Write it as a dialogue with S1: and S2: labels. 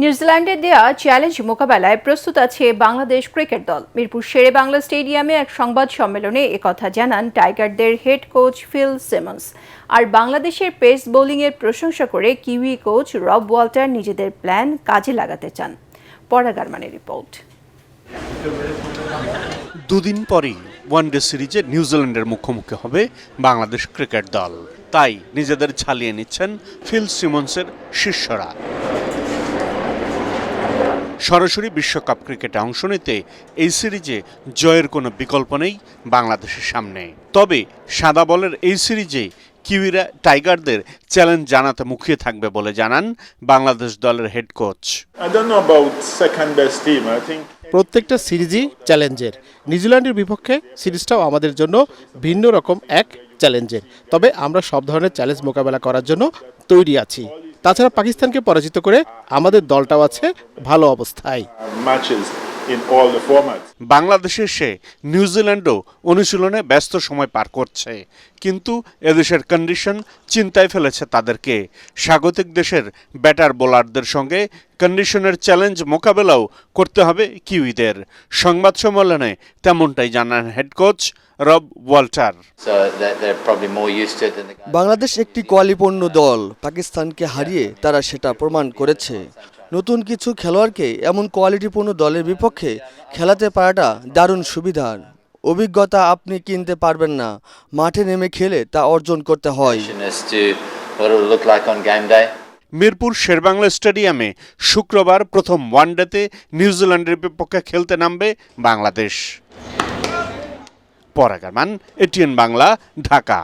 S1: নিউজিল্যান্ডের দেয়া চ্যালেঞ্জ মোকাবেলায় প্রস্তুত আছে বাংলাদেশ ক্রিকেট দল। মিরপুর শেরে বাংলা স্টেডিয়ামে এক সংবাদ সম্মেলনে একথা জানান টাইগারদের হেড কোচ ফিল সিমন্স। আর বাংলাদেশের পেস বোলিংয়ের প্রশংসা করে কিউই কোচ রব ওয়াল্টার নিজেদের প্ল্যান কাজে লাগাতে চান। পরাগ আরমানের রিপোর্ট।
S2: দুদিন পরেই ওয়ানডে সিরিজে নিউজিল্যান্ডের মুখোমুখি হবে বাংলাদেশ ক্রিকেট দল, তাই নিজেদের ঝালিয়ে নিচ্ছেন ফিল সিমন্সের শিষ্যরা। সরাসরি বিশ্বকাপ ক্রিকেটে অংশ নিতে এই সিরিজে জয়ের কোনো বিকল্প নেই বাংলাদেশের সামনে। তবে সাদা বলের এই সিরিজে কিউইরা টাইগারদের চ্যালেঞ্জ জানাতে মুখিয়ে থাকবে বলে জানান বাংলাদেশ দলের হেড কোচ।
S3: প্রত্যেকটা সিরিজই চ্যালেঞ্জের। নিউজিল্যান্ডের বিপক্ষে সিরিজটাও আমাদের জন্য ভিন্ন রকম এক চ্যালেঞ্জের। তবে আমরা সব ধরনের চ্যালেঞ্জ মোকাবেলা করার জন্য তৈরি আছি। তাছাড়া পাকিস্তানকে পরাজিত করে আমাদের দলটাও আছে ভালো অবস্থায়।
S2: বাংলাদেশে এসে নিউজিল্যান্ডও অনুশীলনে ব্যস্ত সময় পার করছে, কিন্তু এদেশের কন্ডিশন চিন্তায় ফেলেছে তাদেরকে। স্বাগতিক দেশের ব্যাটার বোলারদের সঙ্গে কন্ডিশনের চ্যালেঞ্জ মোকাবেলাও করতে হবে কিউইদের। সংবাদ সম্মেলনে তেমনটাই জানান হেড কোচ রব ওয়াল্টার।
S4: বাংলাদেশ একটি কোয়ালিপূর্ণ দল, পাকিস্তানকে হারিয়ে তারা সেটা প্রমাণ করেছে। নতুন কিছু খেলোয়াড়কে এমন কোয়ালিটিপূর্ণ দলের বিপক্ষে খেলাতে পারাটা দারুণ সুবিধার। অভিজ্ঞতা আপনি কিনতে পারবেন না, মাঠে নেমে খেলে তা অর্জন করতে হয়।
S2: মিরপুর শেরবাংলা স্টেডিয়ামে শুক্রবার প্রথম ওয়ানডেতে নিউজিল্যান্ডের বিপক্ষে খেলতে নামবে বাংলাদেশ। পরাগ আরমান, এটিএন বাংলা, ঢাকা।